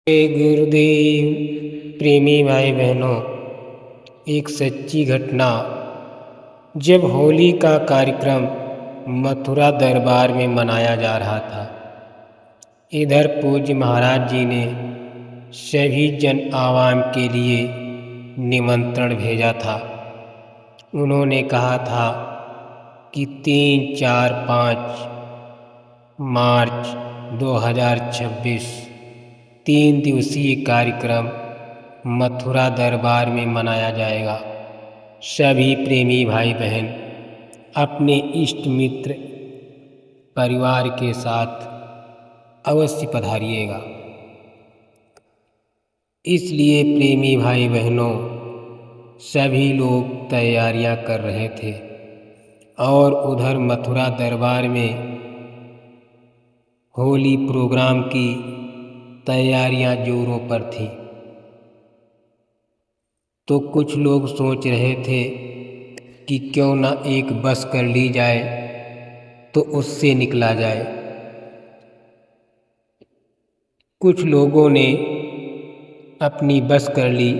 गुरुदेव, प्रेमी भाई बहनों, एक सच्ची घटना। जब होली का कार्यक्रम मथुरा दरबार में मनाया जा रहा था, इधर पूज्य महाराज जी ने सभी जन आवाम के लिए निमंत्रण भेजा था। उन्होंने कहा था कि 3, 4, 5 मार्च 2026 3 दिवसीय कार्यक्रम मथुरा दरबार में मनाया जाएगा। सभी प्रेमी भाई बहन अपने इष्ट मित्र परिवार के साथ अवश्य पधारिएगा। इसलिए प्रेमी भाई बहनों, सभी लोग तैयारियां कर रहे थे और उधर मथुरा दरबार में होली प्रोग्राम की तैयारियां जोरों पर थी। तो कुछ लोग सोच रहे थे कि क्यों ना एक बस कर ली जाए तो उससे निकला जाए। कुछ लोगों ने अपनी बस कर ली,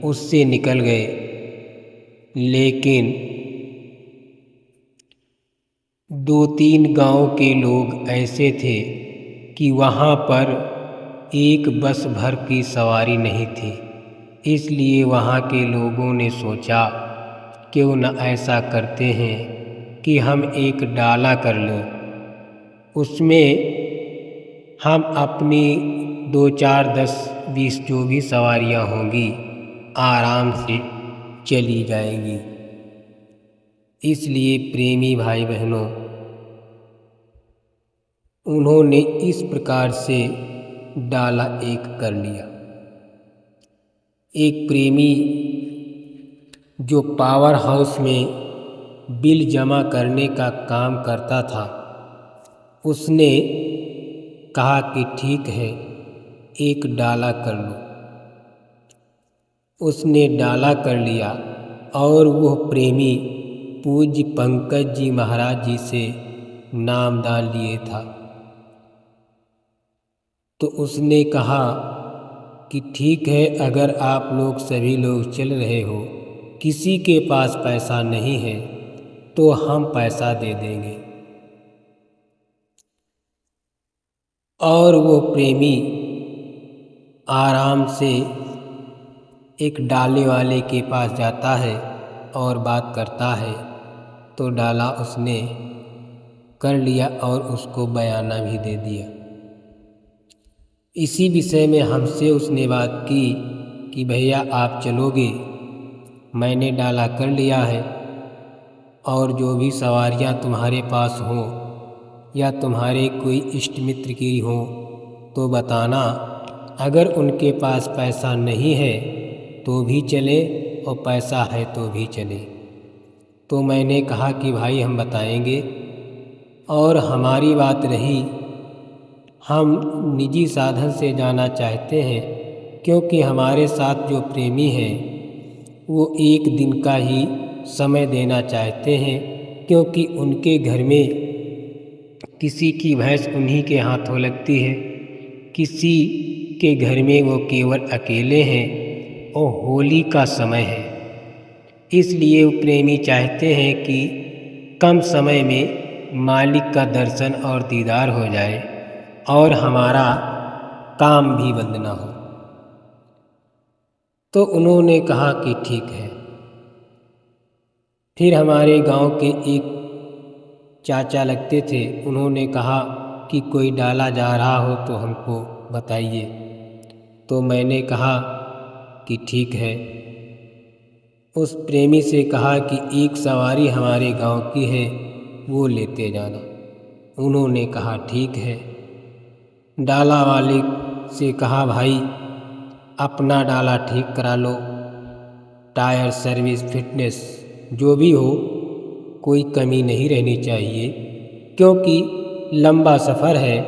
उससे निकल गए, लेकिन 2-3 गांव के लोग ऐसे थे कि वहाँ पर एक बस भर की सवारी नहीं थी। इसलिए वहाँ के लोगों ने सोचा क्यों न ऐसा करते हैं कि हम एक डाला कर लें, उसमें हम अपनी 2, 4, 10, 20 जो भी सवारियाँ होंगी आराम से चली जाएंगी। इसलिए प्रेमी भाई बहनों, उन्होंने इस प्रकार से डाला एक कर लिया। एक प्रेमी जो पावर हाउस में बिल जमा करने का काम करता था, उसने कहा कि ठीक है, एक डाला कर लो। उसने डाला कर लिया और वह प्रेमी पूज्य पंकज जी महाराज जी से नामदान लिए था। तो उसने कहा कि ठीक है, अगर आप लोग सभी लोग चल रहे हो, किसी के पास पैसा नहीं है तो हम पैसा दे देंगे। और वो प्रेमी आराम से एक डाले वाले के पास जाता है और बात करता है, तो डाला उसने कर लिया और उसको बयाना भी दे दिया। इसी विषय में हमसे उसने बात की कि भैया आप चलोगे, मैंने डाला कर लिया है और जो भी सवारियां तुम्हारे पास हो या तुम्हारे कोई इष्ट मित्र की हो तो बताना, अगर उनके पास पैसा नहीं है तो भी चले और पैसा है तो भी चले। तो मैंने कहा कि भाई हम बताएंगे। और हमारी बात रही, हम निजी साधन से जाना चाहते हैं, क्योंकि हमारे साथ जो प्रेमी हैं वो एक दिन का ही समय देना चाहते हैं, क्योंकि उनके घर में किसी की भैंस उन्हीं के हाथों लगती है, किसी के घर में वो केवल अकेले हैं और होली का समय है। इसलिए वो प्रेमी चाहते हैं कि कम समय में मालिक का दर्शन और दीदार हो जाए और हमारा काम भी बंद ना हो। तो उन्होंने कहा कि ठीक है। फिर हमारे गांव के एक चाचा लगते थे, उन्होंने कहा कि कोई डाला जा रहा हो तो हमको बताइए। तो मैंने कहा कि ठीक है। उस प्रेमी से कहा कि एक सवारी हमारे गांव की है, वो लेते जाना। उन्होंने कहा ठीक है। डाला वाले से कहा भाई अपना डाला ठीक करा लो, टायर सर्विस फिटनेस जो भी हो, कोई कमी नहीं रहनी चाहिए, क्योंकि लंबा सफ़र है।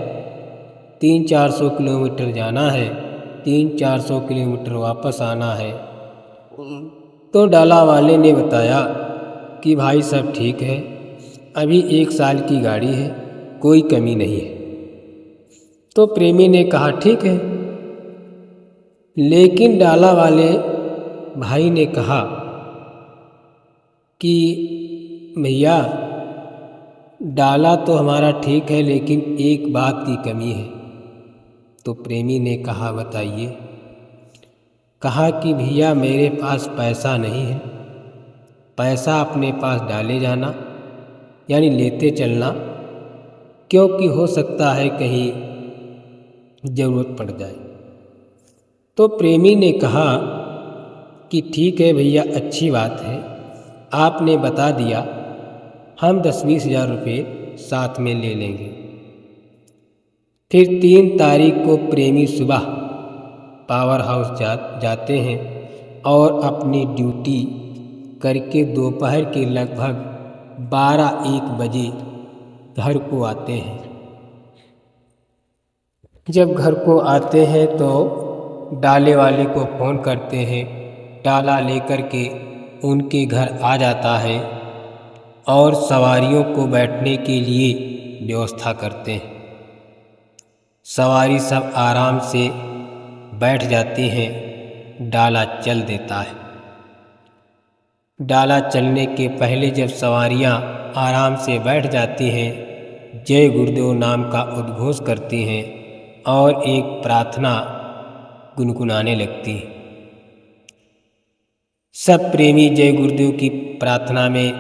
300-400 किलोमीटर जाना है, 300-400 किलोमीटर वापस आना है। तो डाला वाले ने बताया कि भाई सब ठीक है, अभी 1 साल की गाड़ी है, कोई कमी नहीं है। तो प्रेमी ने कहा ठीक है। लेकिन डाला वाले भाई ने कहा कि भैया, डाला तो हमारा ठीक है, लेकिन एक बात की कमी है। तो प्रेमी ने कहा, बताइए। कहा कि भैया, मेरे पास पैसा नहीं है। पैसा अपने पास डाले जाना, यानी लेते चलना, क्योंकि हो सकता है कहीं ज़रूरत पड़ जाए। तो प्रेमी ने कहा कि ठीक है भैया, अच्छी बात है, आपने बता दिया, हम 10-20 हज़ार रुपये साथ में ले लेंगे। फिर 3 तारीख को प्रेमी सुबह पावर हाउस जाते हैं और अपनी ड्यूटी करके दोपहर के लगभग 12-1 बजे घर को आते हैं। जब घर को आते हैं तो डाले वाले को फ़ोन करते हैं। डाला लेकर के उनके घर आ जाता है और सवारियों को बैठने के लिए व्यवस्था करते हैं। सवारी सब आराम से बैठ जाती हैं। डाला चल देता है। डाला चलने के पहले जब सवारियां आराम से बैठ जाती हैं, जय गुरुदेव नाम का उद्घोष करती हैं और एक प्रार्थना गुनगुनाने लगती हैं। सब प्रेमी जय गुरुदेव की प्रार्थना में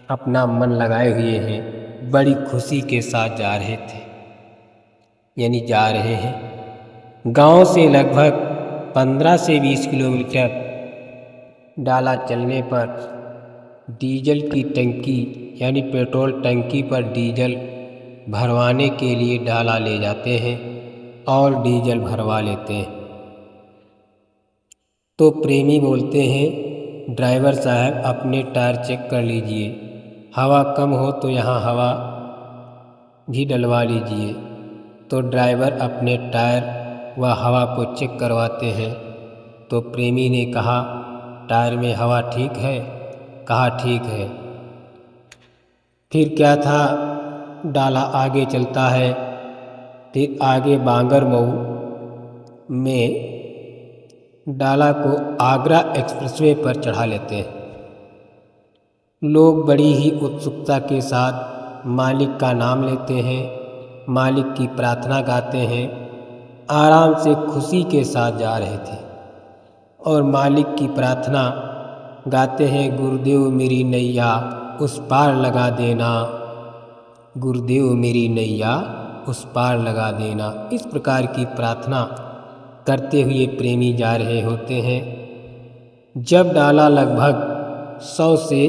अपना मन लगाए हुए हैं। बड़ी खुशी के साथ जा रहे थे, यानी जा रहे हैं। गांव से लगभग 15 से 20 किलोमीटर डाला चलने पर डीजल की टंकी, यानी पेट्रोल टंकी पर डीजल भरवाने के लिए डाला ले जाते हैं और डीजल भरवा लेते हैं। तो प्रेमी बोलते हैं, ड्राइवर साहब, अपने टायर चेक कर लीजिए, हवा कम हो तो यहाँ हवा भी डलवा लीजिए। तो ड्राइवर अपने टायर व हवा को चेक करवाते हैं। तो प्रेमी ने कहा, टायर में हवा ठीक है? कहा, ठीक है। फिर क्या था, डाला आगे चलता है। फिर आगे बांगरमऊ में डाला को आगरा एक्सप्रेसवे पर चढ़ा लेते हैं। लोग बड़ी ही उत्सुकता के साथ मालिक का नाम लेते हैं, मालिक की प्रार्थना गाते हैं। आराम से खुशी के साथ जा रहे थे और मालिक की प्रार्थना गाते हैं, गुरुदेव मेरी नैया उस पार लगा देना, गुरुदेव मेरी नैया उस पार लगा देना। इस प्रकार की प्रार्थना करते हुए प्रेमी जा रहे होते हैं। जब डाला लगभग 100 से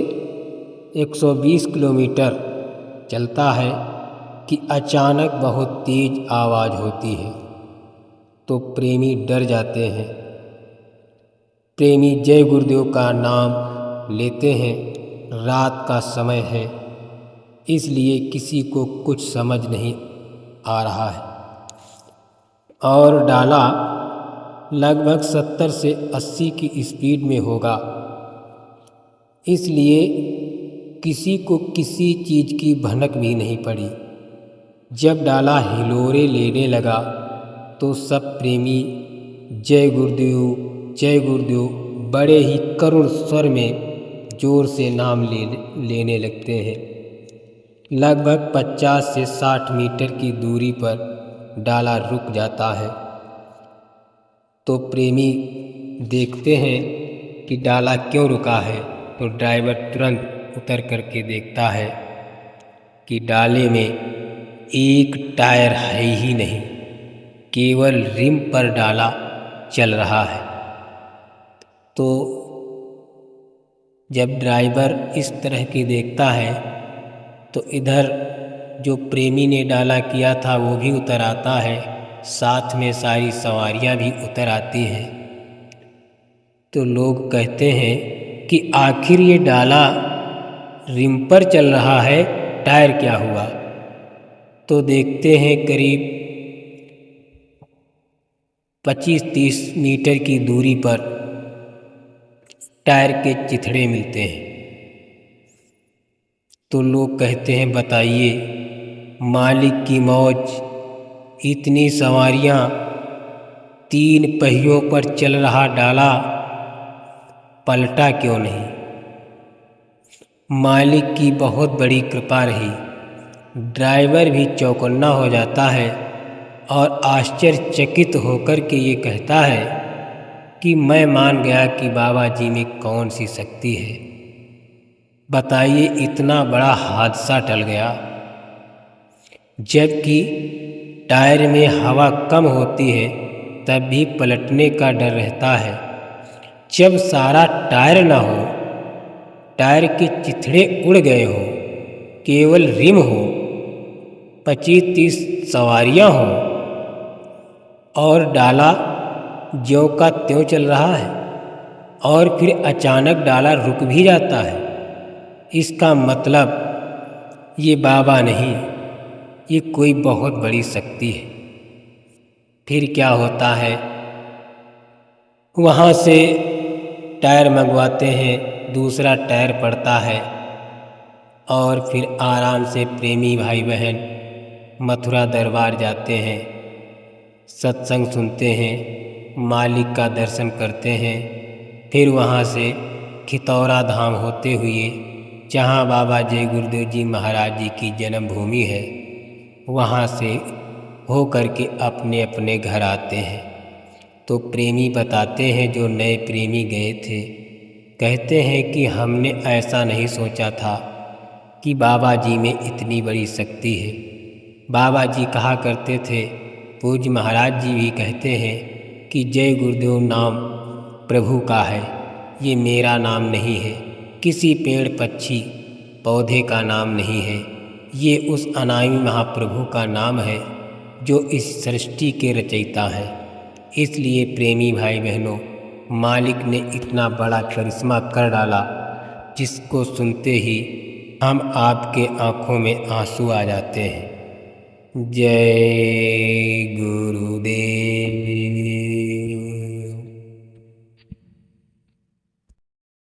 120 किलोमीटर चलता है कि अचानक बहुत तेज आवाज़ होती है। तो प्रेमी डर जाते हैं। प्रेमी जय गुरुदेव का नाम लेते हैं। रात का समय है, इसलिए किसी को कुछ समझ नहीं आ रहा है और डाला लगभग 70 से 80 की स्पीड में होगा, इसलिए किसी को किसी चीज़ की भनक भी नहीं पड़ी। जब डाला हिलोरे लेने लगा तो सब प्रेमी जय गुरुदेव बड़े ही करुण स्वर में जोर से नाम लेने लगते हैं। लगभग 50 से 60 मीटर की दूरी पर डाला रुक जाता है। तो प्रेमी देखते हैं कि डाला क्यों रुका है। तो ड्राइवर तुरंत उतर करके देखता है कि डाले में एक टायर है ही नहीं, केवल रिम पर डाला चल रहा है। तो जब ड्राइवर इस तरह की देखता है तो इधर जो प्रेमी ने डाला किया था वो भी उतर आता है, साथ में सारी सवारियां भी उतर आती हैं। तो लोग कहते हैं कि आखिर ये डाला रिम पर चल रहा है, टायर क्या हुआ। तो देखते हैं करीब 25-30 मीटर की दूरी पर टायर के चिथड़े मिलते हैं। तो लोग कहते हैं, बताइए, मालिक की मौज, इतनी सवारियां 3 पहियों पर चल रहा डाला पलटा क्यों नहीं। मालिक की बहुत बड़ी कृपा रही। ड्राइवर भी चौकन्ना हो जाता है और आश्चर्यचकित होकर के ये कहता है कि मैं मान गया कि बाबा जी में कौन सी शक्ति है। बताइए, इतना बड़ा हादसा टल गया। जबकि टायर में हवा कम होती है तब भी पलटने का डर रहता है। जब सारा टायर ना हो, टायर के चिथड़े उड़ गए हो, केवल रिम हो, 25-30 सवारियां हों और डाला ज्यों का त्यों चल रहा है और फिर अचानक डाला रुक भी जाता है, इसका मतलब ये बाबा नहीं, ये कोई बहुत बड़ी शक्ति है। फिर क्या होता है, वहाँ से टायर मंगवाते हैं, दूसरा टायर पड़ता है और फिर आराम से प्रेमी भाई बहन मथुरा दरबार जाते हैं, सत्संग सुनते हैं, मालिक का दर्शन करते हैं। फिर वहाँ से खितौरा धाम होते हुए, जहाँ बाबा जय गुरुदेव जी महाराज जी की जन्मभूमि है, वहाँ से हो कर के अपने अपने घर आते हैं। तो प्रेमी बताते हैं, जो नए प्रेमी गए थे, कहते हैं कि हमने ऐसा नहीं सोचा था कि बाबा जी में इतनी बड़ी शक्ति है। बाबा जी कहा करते थे, पूज्य महाराज जी भी कहते हैं कि जय गुरुदेव नाम प्रभु का है, ये मेरा नाम नहीं है, किसी पेड़ पक्षी पौधे का नाम नहीं है, ये उस अनामी महाप्रभु का नाम है जो इस सृष्टि के रचयिता है। इसलिए प्रेमी भाई बहनों, मालिक ने इतना बड़ा करिश्मा कर डाला जिसको सुनते ही हम आपके आँखों में आंसू आ जाते हैं। जय गुरुदेव।